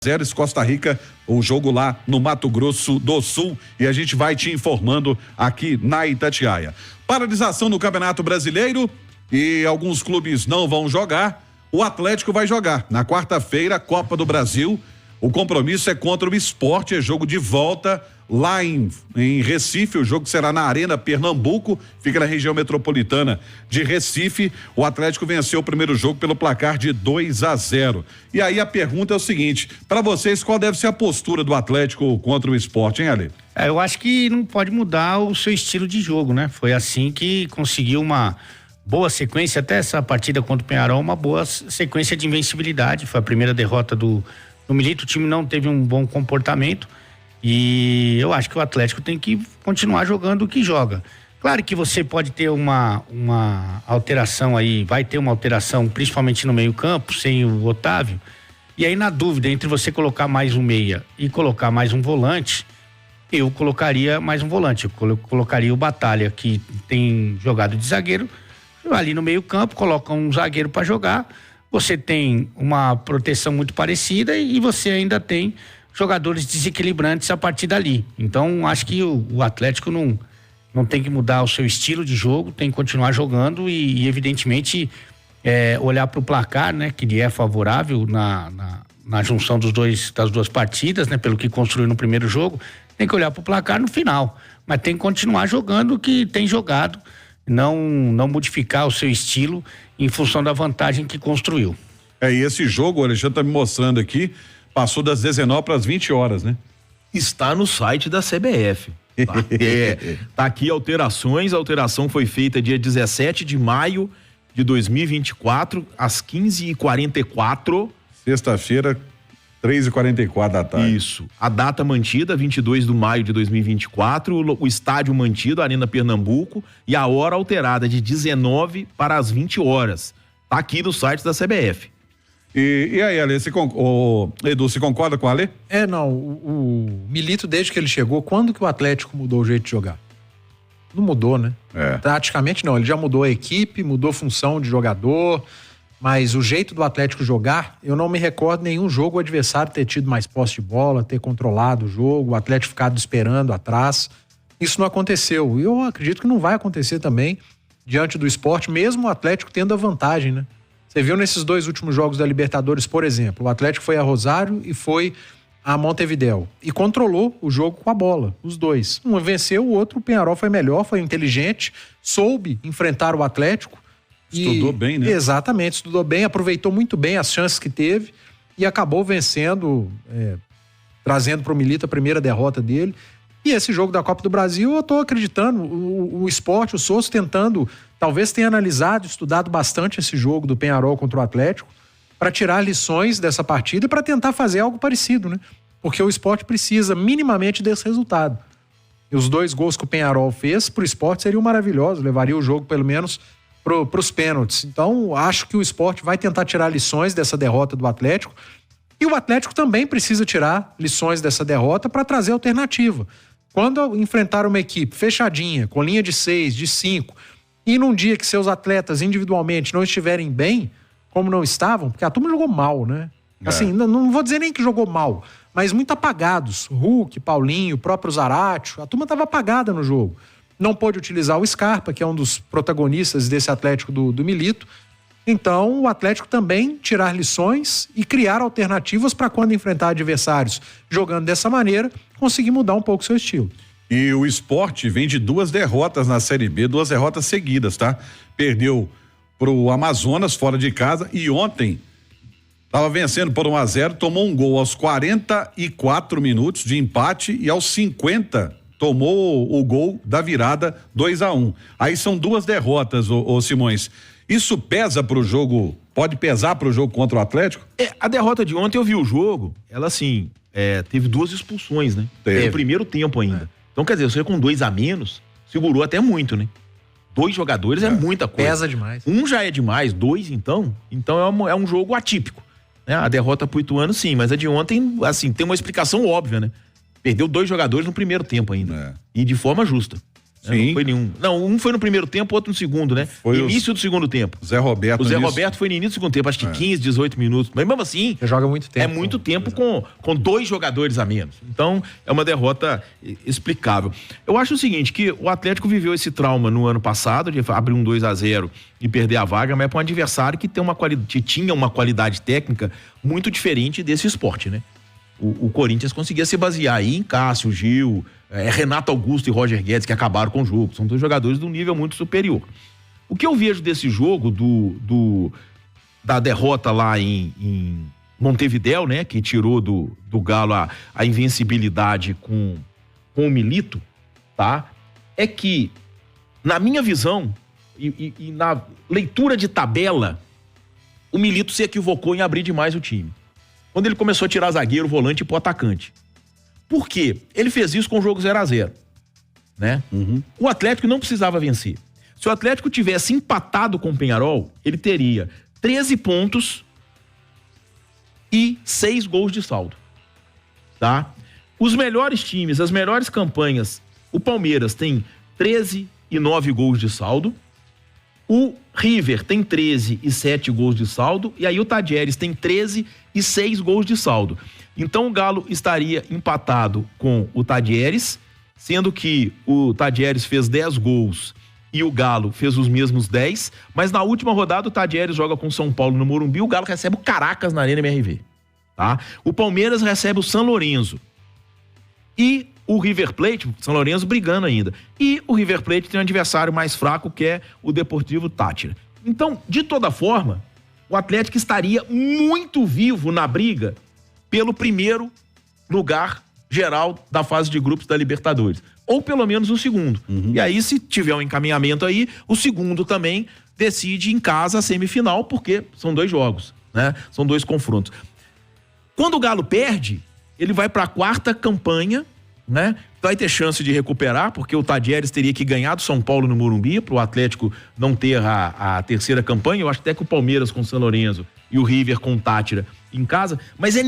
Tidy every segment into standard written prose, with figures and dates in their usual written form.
0 Costa Rica, o jogo lá no Mato Grosso do Sul, e a gente vai te informando aqui na Itatiaia. Paralisação no Campeonato Brasileiro e alguns clubes não vão jogar. O Atlético vai jogar na quarta-feira, Copa do Brasil. O compromisso é contra o Sport, é jogo de volta lá em Recife. O jogo será na Arena Pernambuco, fica na região metropolitana de Recife. O Atlético venceu o primeiro jogo pelo placar de 2-0. E aí a pergunta é o seguinte: para vocês, qual deve ser a postura do Atlético contra o Sport, hein, Ale? Eu acho que não pode mudar o seu estilo de jogo, né? Foi assim que conseguiu uma boa sequência, até essa partida contra o Penharol, uma boa sequência de invencibilidade. Foi a primeira derrota do Milito. O time não teve um bom comportamento e eu acho que o Atlético tem que continuar jogando o que joga. Claro que você pode ter uma alteração aí, vai ter uma alteração principalmente no meio-campo, sem o Otávio, e aí na dúvida entre você colocar mais um meia e colocar mais um volante, eu colocaria mais um volante. Eu colocaria o Batalha, que tem jogado de zagueiro, ali no meio-campo, coloca um zagueiro para jogar. Você tem uma proteção muito parecida e você ainda tem jogadores desequilibrantes a partir dali. Então, acho que o Atlético não tem que mudar o seu estilo de jogo, tem que continuar jogando e evidentemente, olhar para o placar, né, que lhe é favorável na junção das duas partidas, né, pelo que construiu no primeiro jogo. Tem que olhar para o placar no final, mas tem que continuar jogando o que tem jogado, não modificar o seu estilo em função da vantagem que construiu. E esse jogo, o Alexandre tá me mostrando aqui, passou das 19 para as 20 horas, né? Está no site da CBF. Tá, tá aqui alterações. A alteração foi feita dia 17 de maio de 2024, às 15h44. Sexta-feira, 3h44 da tarde. Isso. A data mantida, 22 de maio de 2024, o estádio mantido, Arena Pernambuco, e a hora alterada de 19 para as 20 horas. Tá aqui no site da CBF. E aí, Ale, Edu, você concorda com o Ale? Não, o Milito, desde que ele chegou, quando que o Atlético mudou o jeito de jogar? Não mudou, né? Praticamente não, ele já mudou a equipe, mudou a função de jogador, mas o jeito do Atlético jogar, eu não me recordo nenhum jogo o adversário ter tido mais posse de bola, ter controlado o jogo, o Atlético ficado esperando atrás. Isso não aconteceu. E eu acredito que não vai acontecer também diante do Sport, mesmo o Atlético tendo a vantagem, né? Você viu nesses dois últimos jogos da Libertadores, por exemplo, o Atlético foi a Rosário e foi a Montevidéu e controlou o jogo com a bola, os dois. Um venceu, o outro, o Penharol foi melhor, foi inteligente, soube enfrentar o Atlético. Estudou bem, né? Exatamente, estudou bem, aproveitou muito bem as chances que teve e acabou vencendo, trazendo para o Milito a primeira derrota dele. E esse jogo da Copa do Brasil, eu estou acreditando, o Sport, o Souza tentando, talvez tenha analisado, estudado bastante esse jogo do Penharol contra o Atlético, para tirar lições dessa partida e para tentar fazer algo parecido, né? Porque o Sport precisa minimamente desse resultado. E os 2 gols que o Penharol fez para o Sport seriam maravilhosos, levaria o jogo pelo menos para os pênaltis. Então, acho que o Sport vai tentar tirar lições dessa derrota do Atlético e o Atlético também precisa tirar lições dessa derrota para trazer alternativa. Quando enfrentar uma equipe fechadinha, com linha de 6, de 5, e num dia que seus atletas individualmente não estiverem bem, como não estavam, porque a turma jogou mal, né? Assim, não vou dizer nem que jogou mal, mas muito apagados. Hulk, Paulinho, o próprio Zaratio, a turma estava apagada no jogo. Não pôde utilizar o Scarpa, que é um dos protagonistas desse Atlético do Milito. Então, o Atlético também tirar lições e criar alternativas para quando enfrentar adversários jogando dessa maneira, conseguir mudar um pouco o seu estilo. E o Sport vem de 2 derrotas na Série B, 2 derrotas seguidas, tá? Perdeu pro Amazonas fora de casa e ontem estava vencendo por 1-0, tomou um gol aos 44 minutos de empate e aos 50 tomou o gol da virada 2-1. Aí são 2 derrotas, ô Simões. Isso pesa pro jogo, pode pesar pro jogo contra o Atlético? A derrota de ontem, eu vi o jogo, ela assim, teve 2 expulsões, né? No primeiro tempo ainda. Então, quer dizer, você com 2 a menos, segurou até muito, né? 2 jogadores é muita coisa. Pesa demais. Um já é demais, 2 então é um jogo atípico, né? A derrota pro Ituano sim, mas a de ontem, assim, tem uma explicação óbvia, né? Perdeu 2 jogadores no primeiro tempo ainda. E de forma justa. Sim. Não foi nenhum. Não, um foi no primeiro tempo, outro no segundo, né? Foi início do segundo tempo. Zé Roberto. O Zé Roberto foi no início do segundo tempo, acho que 15, 18 minutos. Mas mesmo assim, Você joga muito tempo. é muito tempo com 2 jogadores a menos. Então, é uma derrota explicável. Eu acho o seguinte, que o Atlético viveu esse trauma no ano passado, de abrir um 2-0 e perder a vaga, mas é para um adversário que tinha uma qualidade técnica muito diferente desse esporte, né? O Corinthians conseguia se basear aí em Cássio, Gil, Renato Augusto e Roger Guedes, que acabaram com o jogo. São 2 jogadores de um nível muito superior. O que eu vejo desse jogo, da derrota lá em Montevidéu, né? Que tirou do Galo a invencibilidade com o Milito, tá? É que, na minha visão e na leitura de tabela, o Milito se equivocou em abrir demais o time. Quando ele começou a tirar zagueiro, volante e pro atacante. Por quê? Ele fez isso com o jogo 0-0, né? O Atlético não precisava vencer. Se o Atlético tivesse empatado com o Peñarol, ele teria 13 pontos e 6 gols de saldo, tá? Os melhores times, as melhores campanhas, o Palmeiras tem 13 e 9 gols de saldo, o River tem 13 e 7 gols de saldo, e aí o Tadieres tem 13 e 6 gols de saldo. Então o Galo estaria empatado com o Tadieres, sendo que o Tadieres fez 10 gols e o Galo fez os mesmos 10, mas na última rodada o Tadieres joga com o São Paulo no Morumbi, o Galo recebe o Caracas na Arena MRV, tá? O Palmeiras recebe o São Lourenço e o River Plate, São Lourenço brigando ainda, e o River Plate tem um adversário mais fraco que é o Deportivo Táchira. Então, de toda forma, o Atlético estaria muito vivo na briga pelo primeiro lugar geral da fase de grupos da Libertadores, ou pelo menos o segundo. E aí, se tiver um encaminhamento aí, o segundo também decide em casa a semifinal, porque são 2 jogos, né? São 2 confrontos. Quando o Galo perde, ele vai para a 4ª campanha, né? Vai ter chance de recuperar, porque o Tadieres teria que ganhar do São Paulo no Morumbi para o Atlético não ter a 3ª campanha. Eu acho até que o Palmeiras com o São Lourenço e o River com o Táchira em casa, mas é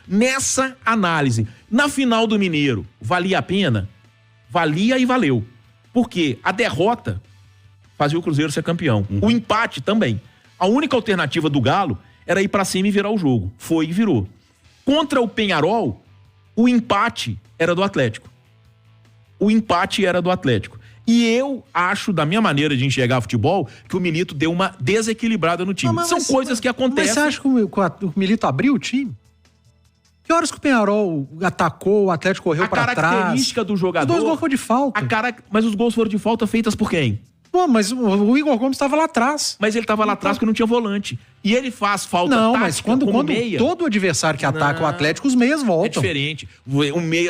nessa análise. Na final do Mineiro, valia a pena? Valia e valeu. Porque a derrota fazia o Cruzeiro ser campeão. O empate também. A única alternativa do Galo era ir para cima e virar o jogo. Foi e virou. Contra o Peñarol, o empate era do Atlético. O empate era do Atlético. E eu acho, da minha maneira de enxergar futebol, que o Milito deu uma desequilibrada no time. São coisas que acontecem. Mas você acha que o Milito abriu o time? Que horas que o Peñarol atacou, o Atlético correu para trás? A característica do jogador... Os 2 gols foram de falta. Mas os gols foram de falta feitas por quem? Pô, mas o Igor Gomes estava lá atrás. Mas ele estava lá atrás porque não tinha volante. E ele faz falta tática mas quando meia. Todo adversário que ataca o Atlético, os meias voltam. É diferente.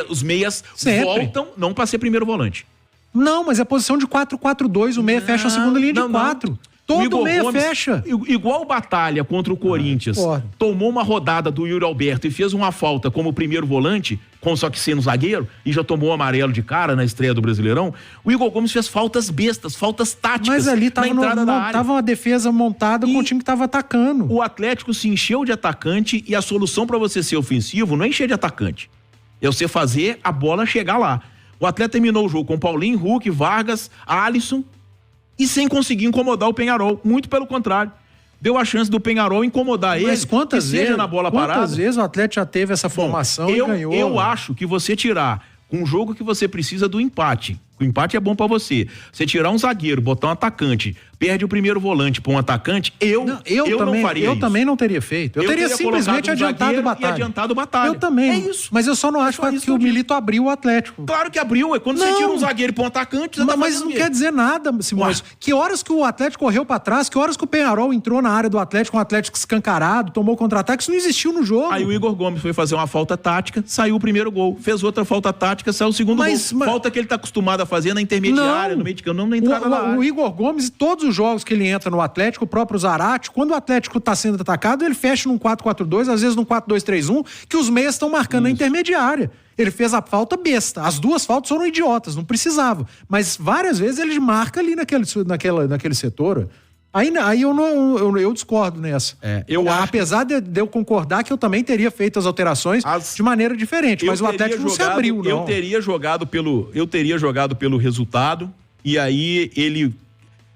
Os meias Sempre voltam não para ser primeiro volante. Não, mas é posição de 4-4-2. O meia fecha a segunda linha de 4. Todo meia Gomes, fecha. Igual Batalha contra o Corinthians, tomou uma rodada do Yuri Alberto e fez uma falta como primeiro volante, só que sendo zagueiro, e já tomou amarelo de cara na estreia do Brasileirão. O Igor Gomes fez faltas bestas, faltas táticas. Mas ali na entrada da área. Tava uma defesa montada com o time que tava atacando. O Atlético se encheu de atacante e a solução para você ser ofensivo não é encher de atacante. É você fazer a bola chegar lá. O Atlético terminou o jogo com Paulinho, Hulk, Vargas, Alisson, e sem conseguir incomodar o Peñarol. Muito pelo contrário. Deu a chance do Peñarol incomodar ele. Mas quantas vezes, na bola parada. Quantas vezes o Atlético já teve essa formação e ganhou? Eu acho que você tirar um jogo que você precisa do empate. O empate é bom pra você. Você tirar um zagueiro, botar um atacante, perde o primeiro volante pra um atacante, eu não faria isso. Eu também não teria feito. Eu teria simplesmente adiantado o Batalha. Adiantado o Batalha. Eu também. É isso. Mas eu só não acho que o Milito abriu o Atlético. Claro que abriu. É quando você tira um zagueiro pra um atacante, mas não quer dizer nada, Simões. Que horas que o Atlético correu pra trás, que horas que o Peñarol entrou na área do Atlético, um Atlético escancarado, tomou contra-ataque, isso não existiu no jogo. Aí o Igor Gomes foi fazer uma falta tática, saiu o primeiro gol. Fez outra falta tática, saiu o segundo gol. Falta que ele tá acostumado a fazer na intermediária. No meio de campo, não na entrada da área. O Igor Gomes, todos os jogos que ele entra no Atlético, o próprio Zarate, quando o Atlético tá sendo atacado, ele fecha num 4-4-2, às vezes num 4-2-3-1, que os meias estão marcando a intermediária. Ele fez a falta besta. As 2 faltas foram idiotas, não precisava. Mas várias vezes ele marca ali naquele setor. Aí eu discordo nessa. Apesar de eu concordar que eu também teria feito as alterações de maneira diferente, mas o Atlético não se abriu, não. Eu teria jogado pelo resultado, e aí ele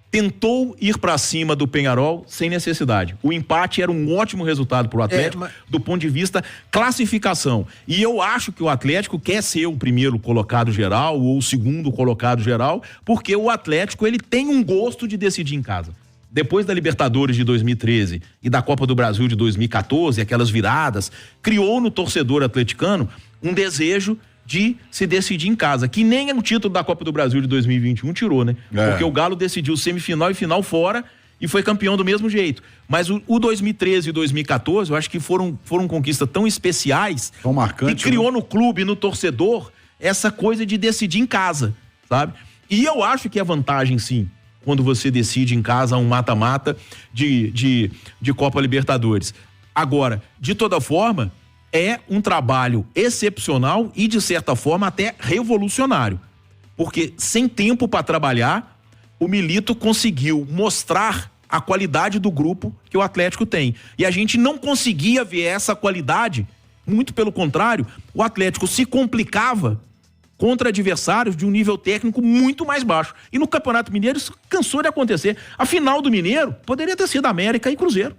tentou ir para cima do Peñarol sem necessidade. O empate era um ótimo resultado para o Atlético do ponto de vista classificação. E eu acho que o Atlético quer ser o primeiro colocado geral ou o segundo colocado geral, porque o Atlético ele tem um gosto de decidir em casa. Depois da Libertadores de 2013 e da Copa do Brasil de 2014, aquelas viradas, criou no torcedor atleticano um desejo de se decidir em casa, que nem o título da Copa do Brasil de 2021 tirou, né? Porque o Galo decidiu semifinal e final fora e foi campeão do mesmo jeito. Mas o 2013 e 2014, eu acho que foram conquistas tão especiais, tão marcantes, que criou no clube, no torcedor, essa coisa de decidir em casa, sabe? E eu acho que é vantagem, sim, quando você decide em casa um mata-mata de Copa Libertadores. Agora, de toda forma, é um trabalho excepcional e, de certa forma, até revolucionário. Porque, sem tempo para trabalhar, o Milito conseguiu mostrar a qualidade do grupo que o Atlético tem. E a gente não conseguia ver essa qualidade, muito pelo contrário, o Atlético se complicava contra adversários de um nível técnico muito mais baixo. E no Campeonato Mineiro isso cansou de acontecer. A final do Mineiro poderia ter sido América e Cruzeiro.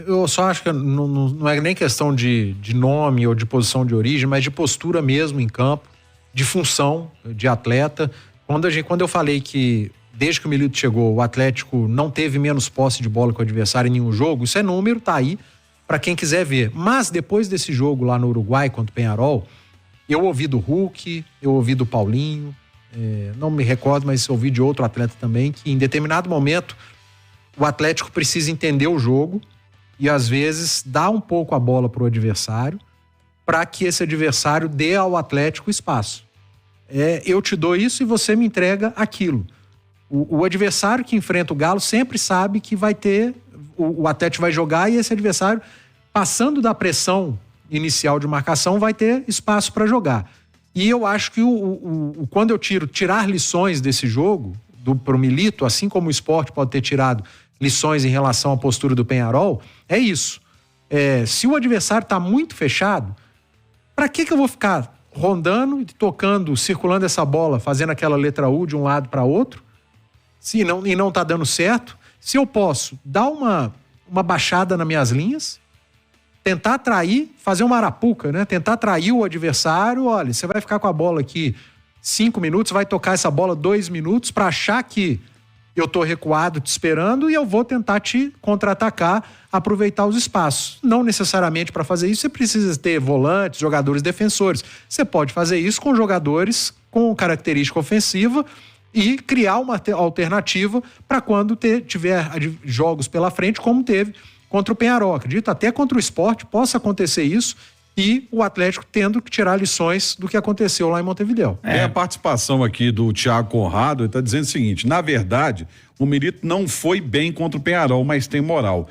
Eu só acho que não é nem questão de nome ou de posição de origem, mas de postura mesmo em campo, de função de atleta. Quando eu falei que desde que o Milito chegou, o Atlético não teve menos posse de bola que o adversário em nenhum jogo, isso é número, tá aí para quem quiser ver. Mas depois desse jogo lá no Uruguai contra o Peñarol, eu ouvi do Hulk, eu ouvi do Paulinho, não me recordo, mas ouvi de outro atleta também, que em determinado momento o Atlético precisa entender o jogo e às vezes dá um pouco a bola pro adversário para que esse adversário dê ao Atlético espaço. Eu te dou isso e você me entrega aquilo. O adversário que enfrenta o Galo sempre sabe que vai ter, o Atlético vai jogar e esse adversário, passando da pressão inicial de marcação, vai ter espaço para jogar. E eu acho que quando eu tirar lições desse jogo pro Milito, assim como o Sport pode ter tirado lições em relação à postura do Peñarol, é isso. Se o adversário está muito fechado, para que eu vou ficar rondando e tocando, circulando essa bola, fazendo aquela letra U de um lado para outro, e não está dando certo? Se eu posso dar uma baixada nas minhas linhas, tentar atrair, fazer uma arapuca, né? Tentar atrair o adversário, olha, você vai ficar com a bola aqui 5 minutos, vai tocar essa bola 2 minutos para achar que eu tô recuado te esperando e eu vou tentar te contra-atacar, aproveitar os espaços. Não necessariamente para fazer isso você precisa ter volantes, jogadores defensores. Você pode fazer isso com jogadores com característica ofensiva e criar uma alternativa para quando tiver jogos pela frente, como teve contra o Peñarol. Acredito até contra o Sport possa acontecer isso e o Atlético tendo que tirar lições do que aconteceu lá em Montevidéu. Tem a participação aqui do Thiago Conrado, ele está dizendo o seguinte: na verdade, o Milito não foi bem contra o Peñarol, mas tem moral.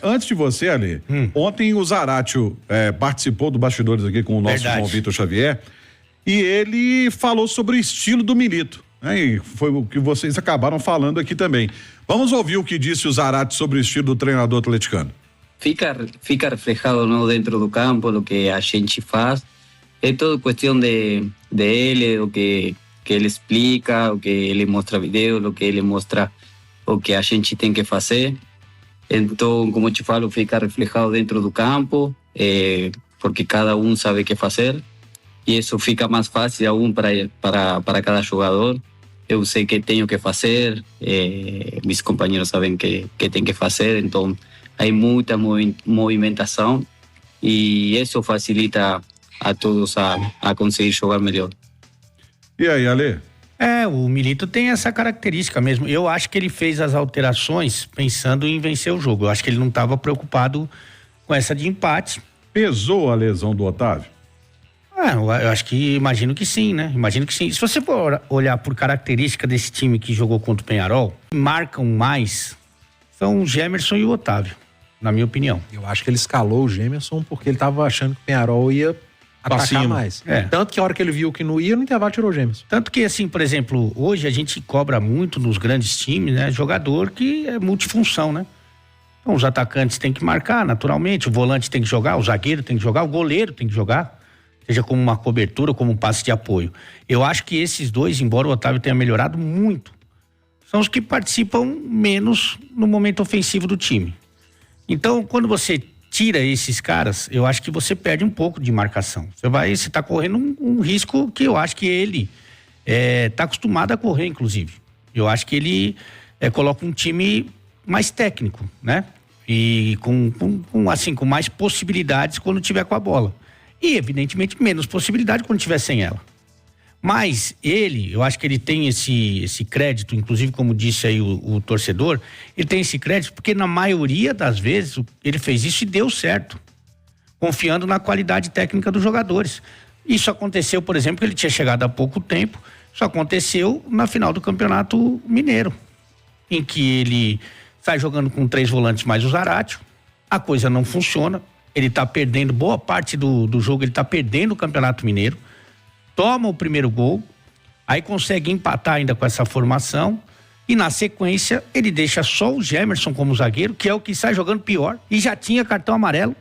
Antes de você, Ale, ontem o Zaratio participou do Bastidores aqui com o nosso João Vitor Xavier e ele falou sobre o estilo do Milito. E foi o que vocês acabaram falando aqui também. Vamos ouvir o que disse o Zaratio sobre o estilo do treinador atleticano. Fica reflejado, ¿no?, dentro do campo, lo que a gente faz. É tudo questão de ele, o que ele explica, o que ele mostra vídeo, o que ele mostra o que a gente tem que fazer. Então, como te falo, fica reflejado dentro do campo, porque cada sabe o que fazer. E isso fica mais fácil aún para cada jogador. Eu sei que tenho que fazer, meus companheiros sabem que tem que fazer, então há muita movimentação e isso facilita a todos a conseguir jogar melhor. E aí, Ale? O Milito tem essa característica mesmo. Eu acho que ele fez as alterações pensando em vencer o jogo. Eu acho que ele não estava preocupado com essa de empate. Pesou a lesão do Otávio? Eu acho que, imagino que sim, né? Imagino que sim. Se você for olhar por característica desse time que jogou contra o Peñarol, marcam mais são o Gemerson e o Otávio, na minha opinião. Eu acho que ele escalou o Gemerson porque ele estava achando que o Peñarol ia atacar mais. Tanto que a hora que ele viu que não ia, no intervalo tirou o Gemerson. Tanto que, assim, por exemplo, hoje a gente cobra muito nos grandes times, né? Jogador que é multifunção, né? Então os atacantes têm que marcar, naturalmente, o volante tem que jogar, o zagueiro tem que jogar, o goleiro tem que jogar. seja como uma cobertura, como um passe de apoio. Eu acho que esses dois, embora o Otávio tenha melhorado muito, são os que participam menos no momento ofensivo do time. Então, quando você tira esses caras, eu acho que você perde um pouco de marcação. Você tá correndo um risco que eu acho que ele tá acostumado a correr, inclusive. Eu acho que ele coloca um time mais técnico, né? E com mais possibilidades quando tiver com a bola. E, evidentemente, menos possibilidade quando tiver sem ela. Mas eu acho que ele tem esse crédito, inclusive como disse aí o torcedor, ele tem esse crédito porque na maioria das vezes ele fez isso e deu certo, confiando na qualidade técnica dos jogadores. Isso aconteceu, por exemplo, que ele tinha chegado há pouco tempo, isso aconteceu na final do Campeonato Mineiro, em que ele sai jogando com 3 volantes mais o Zaratio, a coisa não funciona, ele tá perdendo boa parte do jogo, ele tá perdendo o Campeonato Mineiro, toma o primeiro gol, aí consegue empatar ainda com essa formação e na sequência ele deixa só o Gemerson como zagueiro, que é o que sai jogando pior e já tinha cartão amarelo.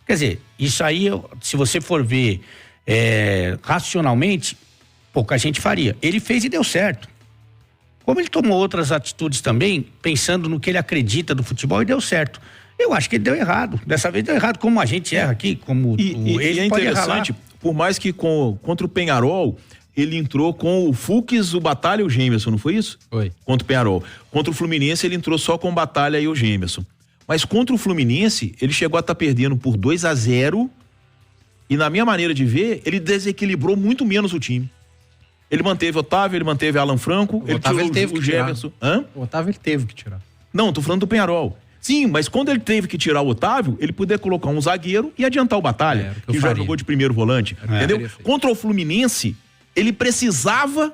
Quer dizer, isso aí, se você for ver racionalmente, pouca gente faria. Ele fez e deu certo. Como ele tomou outras atitudes também, pensando no que ele acredita do futebol, e deu certo. Eu acho que ele deu errado. Dessa vez deu errado, como a gente erra aqui, como ele é pode errar lá. interessante, por mais que contra o Peñarol, ele entrou com o Fux, o Batalha e o Gemerson, não foi isso? Foi. Contra o Peñarol. Contra o Fluminense, ele entrou só com o Batalha e o Gemerson. Mas contra o Fluminense, ele chegou a estar perdendo por 2-0 e, na minha maneira de ver, ele desequilibrou muito menos o time. Ele manteve Otávio, ele manteve Alan Franco, ele tirou o Gemerson. Hã? O Otávio ele teve que tirar. Não, tô falando do Peñarol. Sim, mas quando ele teve que tirar o Otávio, ele podia colocar um zagueiro e adiantar o Batalha, que já jogou de primeiro volante, entendeu? Contra o Fluminense, ele precisava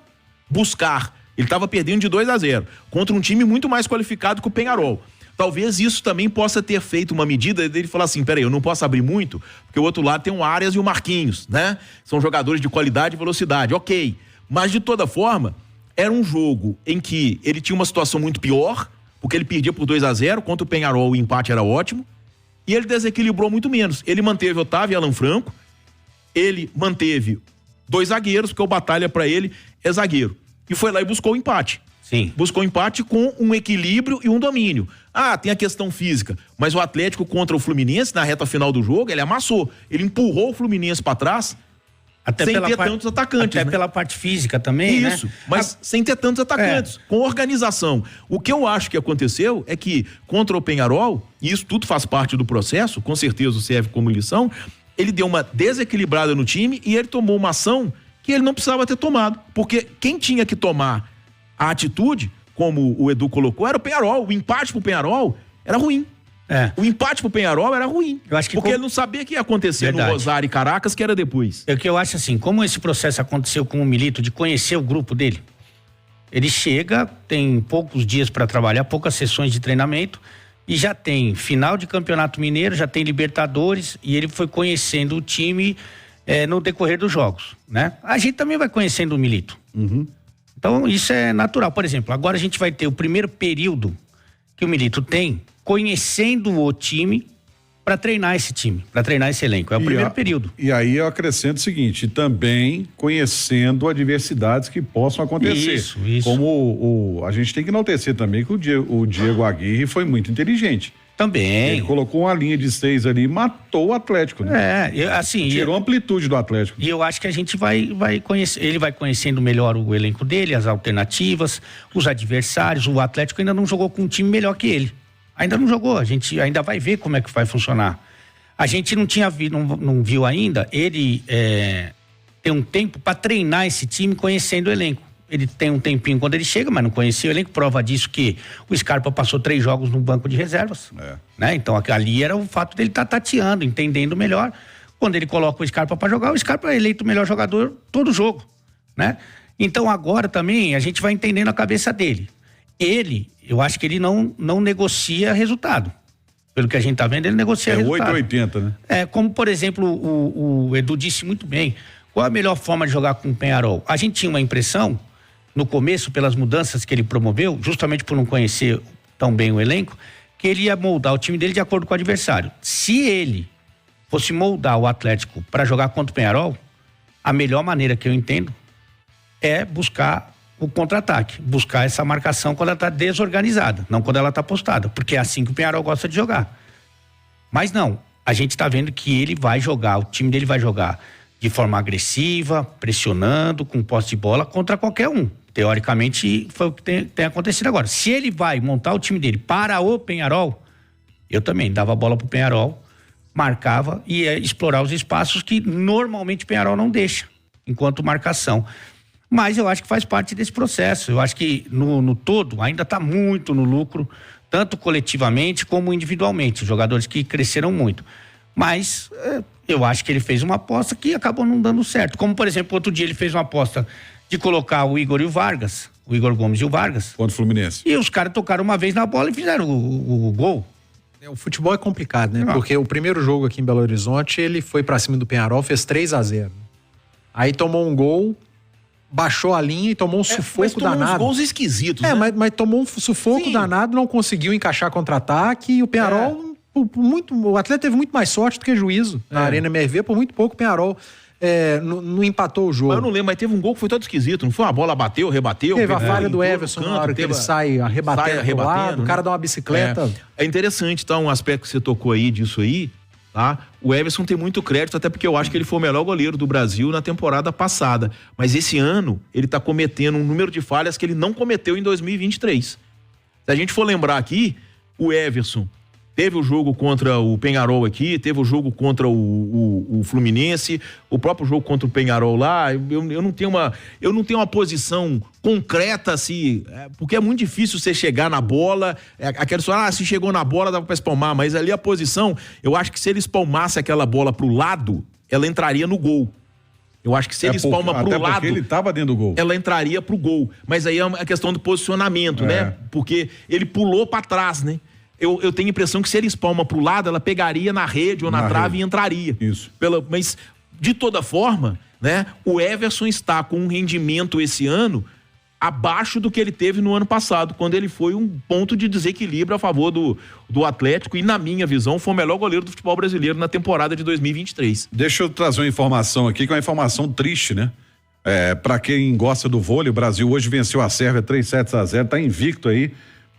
buscar. Ele estava perdendo de 2-0 contra um time muito mais qualificado que o Peñarol. Talvez isso também possa ter feito uma medida dele falar assim, peraí, eu não posso abrir muito, porque o outro lado tem o Arias e o Marquinhos, né? São jogadores de qualidade e velocidade, ok. Mas de toda forma, era um jogo em que ele tinha uma situação muito pior, porque ele perdia por 2-0, contra o Peñarol o empate era ótimo, e ele desequilibrou muito menos. Ele manteve Otávio e Alan Franco, ele manteve 2 zagueiros, porque o Batalha pra ele é zagueiro. E foi lá e buscou o empate. Sim. Buscou o empate com um equilíbrio e um domínio. Ah, tem a questão física, mas o Atlético contra o Fluminense, na reta final do jogo, ele amassou. Ele empurrou o Fluminense pra trás, sem ter tantos atacantes. Até pela parte física também, isso, né? Mas sem ter tantos atacantes, com organização. O que eu acho que aconteceu é que contra o Peñarol, e isso tudo faz parte do processo, com certeza serve como lição, ele deu uma desequilibrada no time e ele tomou uma ação que ele não precisava ter tomado, porque quem tinha que tomar a atitude, como o Edu colocou, era o Peñarol. O empate pro Peñarol era ruim. O empate pro Peñarol era ruim. Eu acho que porque ele não sabia o que ia acontecer no Rosário e Caracas, que era depois. É o que eu acho assim, como esse processo aconteceu com o Milito, de conhecer o grupo dele, ele chega, tem poucos dias para trabalhar, poucas sessões de treinamento, e já tem final de Campeonato Mineiro, já tem Libertadores, e ele foi conhecendo o time no decorrer dos jogos, né? A gente também vai conhecendo o Milito. Então isso é natural. Por exemplo, agora a gente vai ter o primeiro período que o Milito tem conhecendo o time para treinar esse time, para treinar esse elenco. É o primeiro período. E aí eu acrescento o seguinte, também conhecendo adversidades que possam acontecer. Isso. Como a gente tem que enaltecer também que o Diego Aguirre foi muito inteligente. Também. Ele colocou uma linha de 6 ali e matou o Atlético, né? Tirou a amplitude do Atlético. E eu acho que a gente vai conhecer, ele vai conhecendo melhor o elenco dele, as alternativas, os adversários. O Atlético ainda não jogou com um time melhor que ele. Ainda não jogou, a gente ainda vai ver como é que vai funcionar. A gente não viu ainda ele ter um tempo para treinar esse time conhecendo o elenco. Ele tem um tempinho quando ele chega, mas não conhecia o elenco. Prova disso que o Scarpa passou 3 jogos no banco de reservas. Né? Então ali era o fato dele estar tateando, entendendo melhor. Quando ele coloca o Scarpa para jogar, o Scarpa é eleito o melhor jogador todo jogo. Né? Então agora também a gente vai entendendo a cabeça dele. Eu acho que ele não negocia resultado. Pelo que a gente tá vendo, ele negocia resultado. 8,80, né? Como por exemplo, o Edu disse muito bem, qual a melhor forma de jogar com o Peñarol? A gente tinha uma impressão, no começo, pelas mudanças que ele promoveu, justamente por não conhecer tão bem o elenco, que ele ia moldar o time dele de acordo com o adversário. Se ele fosse moldar o Atlético para jogar contra o Peñarol, a melhor maneira que eu entendo é buscar o contra-ataque, buscar essa marcação quando ela está desorganizada, não quando ela está postada, porque é assim que o Peñarol gosta de jogar. Mas não, a gente está vendo que ele vai jogar, o time dele vai jogar de forma agressiva, pressionando, com posse de bola contra qualquer um. Teoricamente, foi o que tem acontecido agora. Se ele vai montar o time dele para o Peñarol, eu também dava a bola pro Peñarol, marcava e ia explorar os espaços que normalmente o Peñarol não deixa, enquanto marcação. Mas eu acho que faz parte desse processo. Eu acho que no todo ainda está muito no lucro, tanto coletivamente como individualmente, os jogadores que cresceram muito. Mas eu acho que ele fez uma aposta que acabou não dando certo. Como, por exemplo, outro dia ele fez uma aposta de colocar o Igor e o Vargas, o Igor Gomes e o Vargas. Contra o Fluminense. E os caras tocaram uma vez na bola e fizeram o gol. O futebol é complicado, né? Porque o primeiro jogo aqui em Belo Horizonte, ele foi pra cima do Peñarol, fez 3-0. Aí tomou um gol, baixou a linha e tomou um sufoco danado. Uns gols esquisitos, né? mas tomou um sufoco danado, não conseguiu encaixar contra-ataque e o Peñarol, o Atlético teve muito mais sorte do que juízo na Arena MRV, por muito pouco o Peñarol não empatou o jogo. Mas eu não lembro, mas teve um gol que foi todo esquisito, não foi? Uma bola bateu, rebateu. Teve a falha do Everson na hora que ele sai arrebatendo, lado, o cara dá uma bicicleta. É interessante, tá? Um aspecto que você tocou aí disso aí, tá? O Everson tem muito crédito, até porque eu acho que ele foi o melhor goleiro do Brasil na temporada passada. Mas esse ano, ele tá cometendo um número de falhas que ele não cometeu em 2023. Se a gente for lembrar aqui, o Everson teve o jogo contra o Peñarol aqui, teve o jogo contra o Fluminense, o próprio jogo contra o Peñarol lá. Eu não tenho uma posição concreta assim, porque é muito difícil você chegar na bola, aquela história, se chegou na bola dava pra espalmar, mas ali a posição, eu acho que se ele espalmasse aquela bola pro lado, ela entraria no gol. Eu acho que se ele espalma pro lado, porque ele tava dentro do gol, ela entraria pro gol. Mas aí é uma questão do posicionamento, né? Porque ele pulou pra trás, né? Eu tenho a impressão que se ele espalma pro lado, ela pegaria na rede ou na trave e entraria. Isso. Mas, de toda forma, né? O Everson está com um rendimento esse ano abaixo do que ele teve no ano passado, quando ele foi um ponto de desequilíbrio a favor do Atlético e, na minha visão, foi o melhor goleiro do futebol brasileiro na temporada de 2023. Deixa eu trazer uma informação aqui, que é uma informação triste, né? Pra quem gosta do vôlei, o Brasil hoje venceu a Sérvia 3-0, tá invicto aí.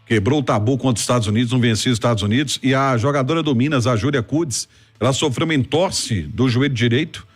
Quebrou o tabu contra os Estados Unidos, não vencia os Estados Unidos. E a jogadora do Minas, a Júlia Kudes, ela sofreu uma entorse do joelho direito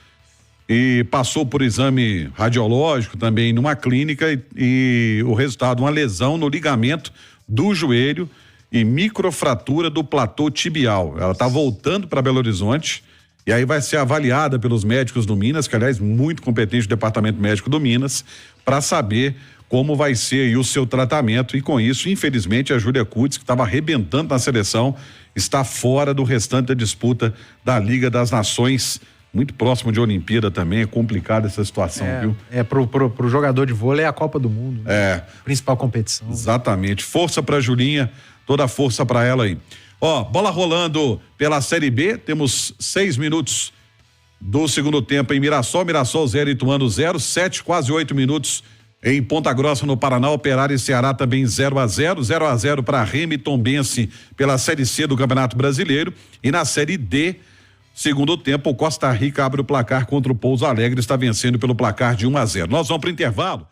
e passou por exame radiológico também numa clínica e o resultado, uma lesão no ligamento do joelho e microfratura do platô tibial. Ela está voltando para Belo Horizonte e aí vai ser avaliada pelos médicos do Minas, que aliás muito competente o departamento médico do Minas, para saber como vai ser aí o seu tratamento. E com isso, infelizmente, a Júlia Kudes, que estava arrebentando na seleção, está fora do restante da disputa da Liga das Nações, muito próximo de Olimpíada também. É complicada essa situação, viu? Pro jogador de vôlei é a Copa do Mundo, né? Principal competição. Exatamente. Força pra Julinha, toda a força pra ela aí. Bola rolando pela Série B, temos 6 minutos do segundo tempo em Mirassol 0, Ituano 0, 7, quase 8 minutos em Ponta Grossa, no Paraná, Operário e Ceará também 0-0 para Remy e Tombense pela Série C do Campeonato Brasileiro. E na Série D, segundo tempo, o Costa Rica abre o placar contra o Pouso Alegre, está vencendo pelo placar de 1-0. Nós vamos para o intervalo.